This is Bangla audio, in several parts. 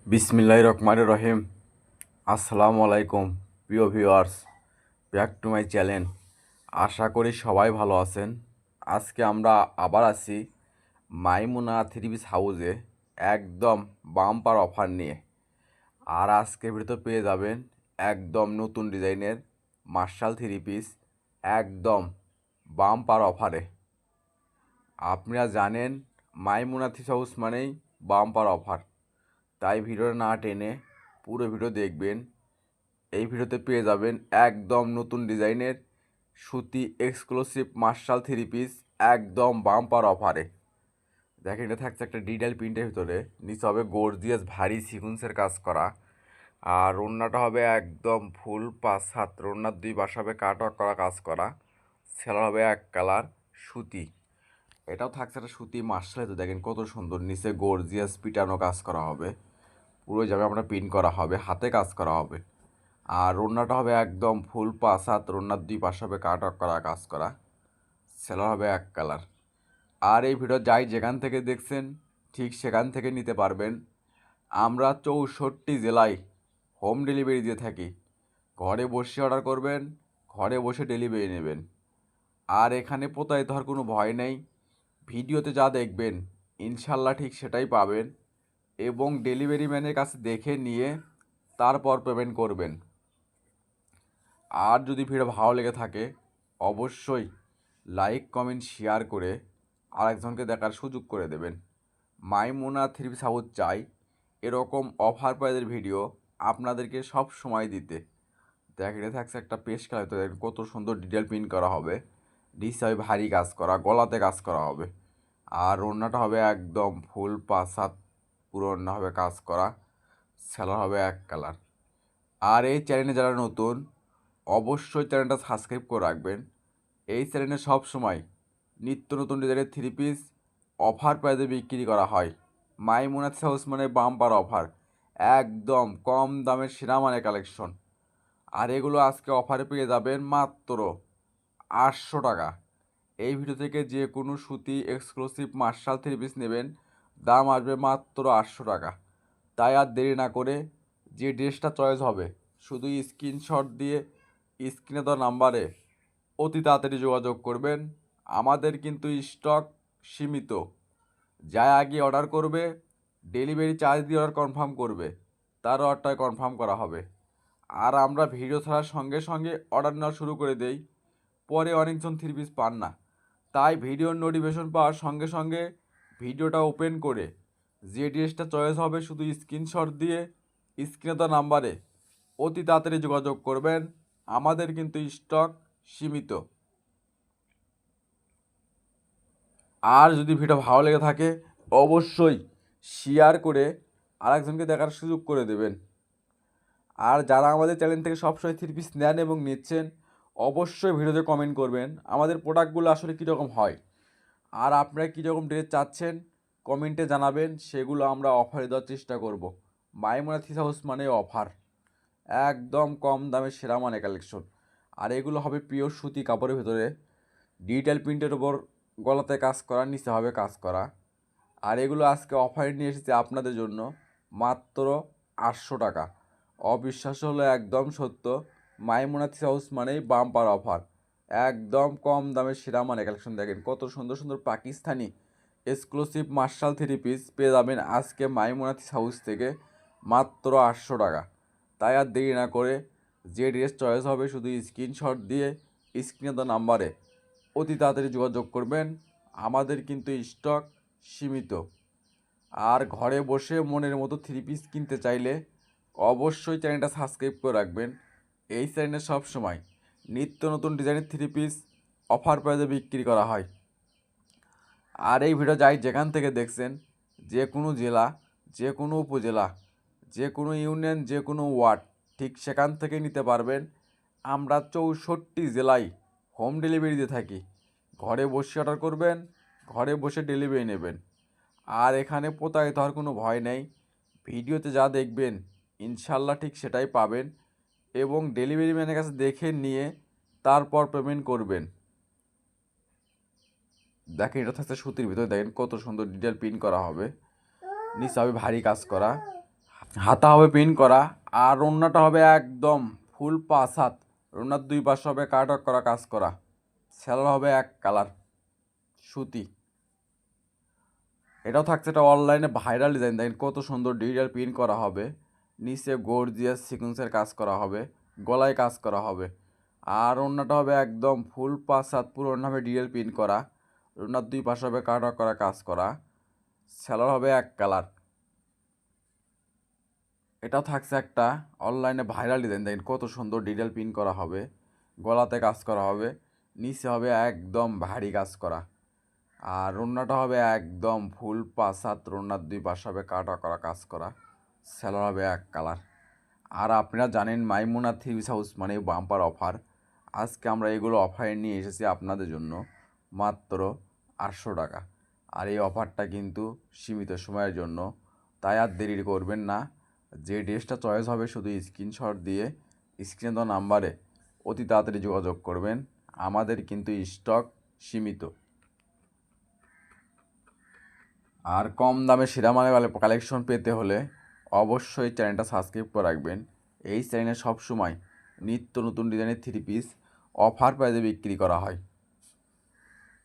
বিসমিল্লাহির রহমানির রহিম। আসসালামু আলাইকুম প্রিয় viewers, back to my channel. আশা করি সবাই ভালো আছেন। আজকে আমরা আবার আছি মাইমুনা থ্রি পিস হাউসে একদম বাম্পার অফার নিয়ে। আর আজকে ভিডিওতে পেয়ে যাবেন একদম নতুন ডিজাইনের মার্শাল থ্রি পিস একদম বাম্পার অফারে। আপনারা জানেন মাইমুনা থ্রি হাউস মানেই বাম্পার অফার, তাই ভিডিওটা না টেনে পুরো ভিডিও দেখবেন। এই ভিডিওতে পেয়ে যাবেন একদম নতুন ডিজাইনের সুতি এক্সক্লুসিভ মার্শাল থ্রি পিস একদম বাম্পার অফারে। দেখেন, এটা থাকছে একটা ডিটেল প্রিন্টের ভিতরে, নিচে হবে গর্জিয়াস ভারী সিকুয়েন্সের কাজ করা, আর ওড়নাটা হবে একদম ফুল 5 হাত। ওড়নার দুই পাশে হবে কাটওয়ার্ক করা কাজ করা, সেলার হবে এক কালার সুতি। এটাও থাকছে একটা সুতি মার্শাল। তো দেখেন কত সুন্দর, নিচে গর্জিয়াস পিটানো কাজ করা হবে, পুরো জায়গায় আমরা প্রিন্ট করা হবে, হাতে কাজ করা হবে। আর ওড়নাটা হবে একদম ফুল 5 হাত। ওড়নার দুই পাশে হবে কাটওয়ার্ক করা কাজ করা, সেলার হবে এক কালার। আর এই ভিডিও যাই যেখান থেকে দেখছেন ঠিক সেখান থেকে নিতে পারবেন। আমরা 64 জেলায় হোম ডেলিভারি দিয়ে থাকি। ঘরে বসে অর্ডার করবেন, ঘরে বসে ডেলিভারি নেবেন। আর এখানে প্রতারিত হওয়ার কোনো ভয় নেই। ভিডিওতে যা দেখবেন ইনশাল্লাহ ঠিক সেটাই পাবেন, এবং ডেলিভারি ম্যানের কাছে দেখে নিয়ে তারপর পেমেন্ট করবেন। আর যদি ভিডিও ভালো লেগে থাকে অবশ্যই লাইক কমেন্ট শেয়ার করে আরেকজনকে দেখার সুযোগ করে দেবেন। মাইমুনা থ্রি পিস হাউস চাই এরকম অফার প্রাইজের ভিডিও আপনাদেরকে সব সময় দিতে। দেখে থাকছে একটা পেশ খেলা, তো দেখেন কত সুন্দর ডিটেল প্রিন্ট করা হবে, ডিসাই ভারী কাজ করা, গলাতে কাজ করা হবে। আর ওড়নাটা হবে একদম ফুল 5 হাত, পুরো ওড়না হবে কাজ করা, সেলার হবে এক কালার। আর এই চ্যানেলে যারা নতুন অবশ্যই চ্যানেলটা সাবস্ক্রাইব করে রাখবেন। এই চ্যানেলে সব সময় নিত্য নতুন ডিজাইনের থ্রি পিস অফার প্রাইসে বিক্রি করা হয়। মাইমুনা হাউস মানে বাম্পার অফার, একদম কম দামের সেরা মানের কালেকশন। আর এগুলো আজকে অফারে পেয়ে যাবেন মাত্র 800 টাকা। এই ভিডিও থেকে যে কোনো সুতি এক্সক্লুসিভ মার্শাল থ্রি পিস নেবেন, দাম আসবে মাত্র 800 টাকা। তাই আর দেরি না করে যে ড্রেসটা চয়েস হবে শুধু স্ক্রিনশট দিয়ে স্ক্রিনে দেওয়া নাম্বারে অতি তাড়াতাড়ি যোগাযোগ করবেন। আমাদের কিন্তু স্টক সীমিত। যা আগে অর্ডার করবে ডেলিভারি চার্জ দিয়ে অর্ডার কনফার্ম করবে, তার অর্ডারটা কনফার্ম করা হবে। আর আমরা ভিডিও ছাড়ার সঙ্গে সঙ্গে অর্ডার নেওয়া শুরু করে দেই, পরে অনেকজন থ্রি পিস পান না। তাই ভিডিওর নোটিফিকেশন পাওয়ার সঙ্গে সঙ্গে ভিডিওটা ওপেন করে যে ড্রেসটা চয়েস হবে শুধু স্ক্রিনশট দিয়ে স্ক্রিনে দেওয়া নাম্বারে অতি তাড়াতাড়ি যোগাযোগ করবেন। আমাদের কিন্তু স্টক সীমিত। আর যদি ভিডিও ভালো লেগে থাকে অবশ্যই শেয়ার করে আরেকজনকে দেখার সুযোগ করে দেবেন। আর যারা আমাদের চ্যানেল থেকে সবসময় থ্রি পিস নেন এবং নিচ্ছেন অবশ্যই ভিডিওতে কমেন্ট করবেন আমাদের প্রোডাক্টগুলো আসলে কীরকম হয়, আর আপনারা কীরকম ড্রেস চাচ্ছেন কমেন্টে জানাবেন, সেগুলো আমরা অফারে দেওয়ার চেষ্টা করব। মাইমুনা থ্রি হাউস মানে অফার, একদম কম দামে সেরা মানে কালেকশন। আর এগুলো হবে পিওর সুতি কাপড়ের ভিতরে, ডিজিটাল প্রিন্টের ওপর গলাতে কাজ করা, নিচে হবে কাজ করা। আর এগুলো আজকে অফারে নিয়ে এসেছে আপনাদের জন্য মাত্র 800 টাকা। অবিশ্বাস্য হলো একদম সত্য, মাইমুনা থ্রি হাউস মানেই বাম্পার অফার, একদম কম দামে সেরা মানে কালেকশন। দেখেন কত সুন্দর সুন্দর Pakistani exclusive marshal three piece পেয়ে যাবেন আজকে মাইমুনা থ্রি হাউস থেকে মাত্র 800 টাকা। তাই আর দেরি না করে যে ড্রেস চয়েস হবে শুধু স্ক্রিনশট দিয়ে স্ক্রিনে দেওয়া নাম্বারে অতি তাড়াতাড়ি যোগাযোগ করবেন। আমাদের কিন্তু স্টক সীমিত। আর ঘরে বসে মনের মতো থ্রি পিস কিনতে চাইলে অবশ্যই চ্যানেলটা সাবস্ক্রাইব করে রাখবেন। এই চ্যানেলে সবসময় নিত্য নতুন ডিজাইনের থ্রি পিস অফার প্রাইসে বিক্রি করা হয়। আর এই ভিডিও যাই যেখান থেকে দেখছেন, যে কোনো জেলা, যে কোনো উপজেলা, যে কোনো ইউনিয়ন, যে কোনো ওয়ার্ড, ঠিক সেখান থেকে নিতে পারবেন। আমরা 64 জেলায় হোম ডেলিভারি দিয়ে থাকি। ঘরে বসে অর্ডার করবেন, ঘরে বসে ডেলিভারি নেবেন। আর এখানে প্রতারিত হওয়ার কোনো ভয় নেই। ভিডিওতে যা দেখবেন ইনশাল্লাহ ঠিক সেটাই পাবেন, এবং ডেলিভারি ম্যানের কাছে দেখে নিয়ে তারপর পেমেন্ট করবেন। দেখেন এটা থাকছে সুতির ভিতরে, দেখেন কত সুন্দর ডিটেল প্রিন্ট করা হবে, নিচে হবে ভারী কাজ করা, হাতা হবে পিন করা, আর ওড়নাটা হবে একদম ফুল 5 হাত। ওড়নার 2 পাশে হবে কাটওয়ার্ক করা কাজ করা। সেলার হবে এক কালার সুতি। এটাও থাকছে একটা অনলাইনে ভাইরাল ডিজাইন, দেখেন কত সুন্দর ডিজিটাল প্রিন্ট করা হবে। নিচে গর্জিয়াস সিকোয়েন্সের কাজ করা হবে, গলায় কাজ করা হবে। আর ওড়নাটা হবে একদম ফুল 5 হাত, পুরো ওড়না হবে ডিজিটাল প্রিন্ট করা। ওড়নার 2 পাশে হবে কাটওয়ার্ক করা কাজ করা। সেলার হবে এক কালার। এটাও থাকছে একটা অনলাইনে ভাইরাল ডিজাইন, দেখেন কত সুন্দর ডিজিটাল প্রিন্ট করা হবে, গলাতে কাজ করা হবে, নিচে হবে একদম ভারী কাজ করা। আর ওড়নাটা হবে একদম ফুল 5 হাত, ওড়নার 2 পাশে হবে কাটা করা কাজ করা। সেলার হবে এক কালার। আর আপনারা জানেন মাইমুনা থ্রি পিস হাউস মানে বাম্পার অফার। আজকে আমরা এগুলো অফারে নিয়ে এসেছি আপনাদের জন্য মাত্র 800 টাকা। আর এই অফারটা কিন্তু সীমিত সময়ের জন্য, তাই আর দেরি করবেন না। যে ড্রেসটা চয়েস হবে শুধু স্ক্রিনশট দিয়ে স্ক্রিনে দেওয়া নাম্বারে অতি তাড়াতাড়ি যোগাযোগ করবেন। আমাদের কিন্তু স্টক সীমিত। আর কম দামে সেরা মানের কালেকশন পেতে হলে অবশ্যই চ্যানেলটা সাবস্ক্রাইব করে রাখবেন। এই চ্যানেলে সবসময় নিত্য নতুন ডিজাইনের থ্রি পিস অফার প্রাইসে বিক্রি করা হয়।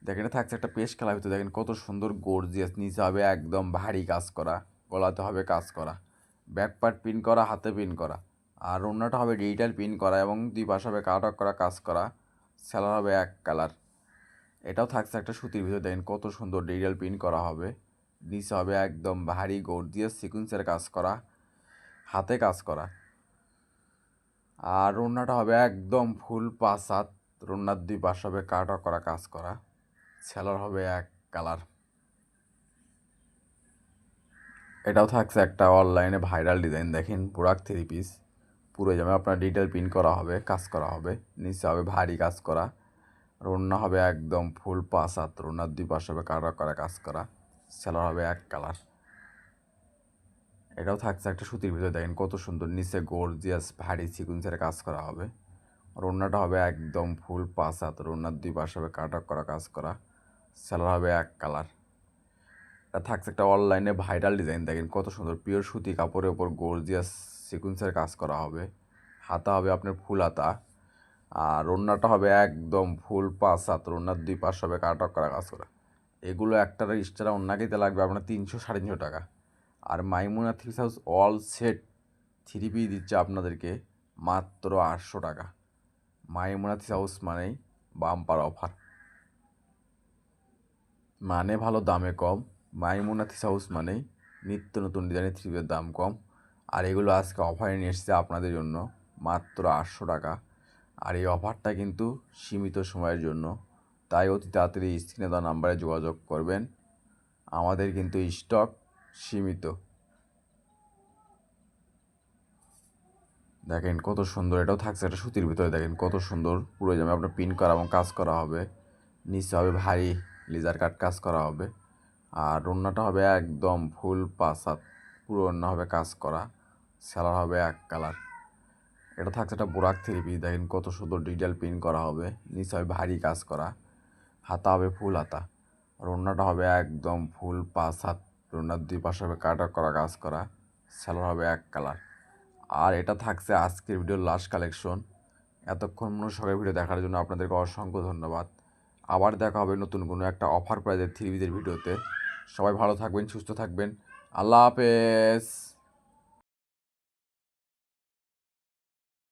দেখেন থাকছে একটা পেশ খেলার ভিতরে, দেখেন কত সুন্দর গর্জিয়াস। নিচে হবে একদম ভারী কাজ করা, গলাতে হবে কাজ করা, ব্যাক পার্ট পিন করা, হাতে পিন করা। আর ওড়নাটা হবে ডিজিটাল পিন করা এবং 2 পাশে হবে কাটওয়ার্ক করা কাজ করা। সেলার হবে এক কালার। এটাও থাকছে একটা সুতির ভিতরে, দেখেন কত সুন্দর ডিজিটাল প্রিন্ট করা হবে। নিচে হবে একদম ভারী গর্জিয়াস সিকুয়েন্সের কাজ করা, হাতে কাজ করা। আর ওড়নাটা হবে একদম ফুল 5 হাত, ওড়নার 2 পাশে হবে কাটা করা কাজ করা। সেলার হবে এক কালার। এটাও থাকছে একটা অনলাইনে ভাইরাল ডিজাইন, দেখেন বুরাক থ্রি পিস। পুরো জামে আপনার ডিটেল প্রিন্ট করা হবে, কাজ করা হবে, নিচে হবে ভারী কাজ করা। ওড়না হবে একদম ফুল 5 হাত, ওড়নার 2 পাশে হবে কাটা করা কাজ করা। সেলার হবে এক কালার। এটাও থাকছে একটা সুতির ভিতরে, দেখেন কত সুন্দর। নিচে গর্জিয়াস ভারী সিকুয়েন্সের কাজ করা হবে। আর ওড়নাটা হবে একদম ফুল 5 হাত, ওড়নার 2 পাশে হবে কাটওয়ার্ক করা কাজ করা। সেলার হবে এক কালার। এটা থাকছে একটা অনলাইনে ভাইরাল ডিজাইন, দেখেন কত সুন্দর পিওর সুতি কাপড়ের ওপর গর্জিয়াস সিকুয়েন্সের কাজ করা হবে। হাতা হবে আপনার ফুল হাতা। আর ওড়নাটা হবে একদম ফুল 5 হাত, ওড়নার 2 পাশে হবে কাটওয়ার্ক করা কাজ করা। এগুলো একটার এক্সট্রা ওড়নাকেতে লাগবে আপনার 300-350 টাকা। আর Maimuna three piece house all set three piece দিচ্ছে আপনাদেরকে মাত্র 800 টাকা। মাইমুনা থ্রি হাউস মানেই বাম্পার অফার, মানে ভালো দামে কম। মাইমুনা থ্রি হাউস মানেই নিত্য নতুন ডিজাইনের থ্রি পিসের দাম কম। আর এগুলো আজকে অফারে নিয়ে এসেছে আপনাদের জন্য মাত্র 800 টাকা। আর এই অফারটা কিন্তু সীমিত সময়ের জন্য, তাই অতি তাড়াতাড়ি স্ক্রিনে দেওয়া নাম্বারে যোগাযোগ করবেন। আমাদের কিন্তু স্টক সীমিত। দেখেন কত সুন্দর। এটাও থাকছে একটা সুতির ভিতরে, দেখেন কত সুন্দর। পুরো জামা আপনার পিন করা এবং কাজ করা হবে। নিচে হবে ভারী লেজার কাট কাজ করা হবে। আর ওড়নাটা হবে একদম ফুল 5 হাত, পুরো ওড়না হবে কাজ করা। সেলার হবে এক কালার। এটা থাকছে একটা বোরাক থ্রি পিস, দেখেন কত সুন্দর ডিটেল প্রিন্ট করা হবে। নিচে হবে ভারী কাজ করা, হাতা হবে ফুল হাতা। আর ওড়নাটা হবে একদম ফুল 5 হাত, ওড়নার 2 পাশে হবে কাটা করা কাজ করা। সেলার হবে এক কালার। আর এটা থাকছে আজকের ভিডিওর লাস্ট কালেকশন। এতক্ষণ সবাই ভিডিও দেখার জন্য আপনাদেরকে অসংখ্য ধন্যবাদ। আবার দেখা হবে নতুন কোনো একটা অফার প্রাইজের থ্রি পিসের ভিডিওতে। সবাই ভালো থাকবেন, সুস্থ থাকবেন। আল্লাহ হাফেজ।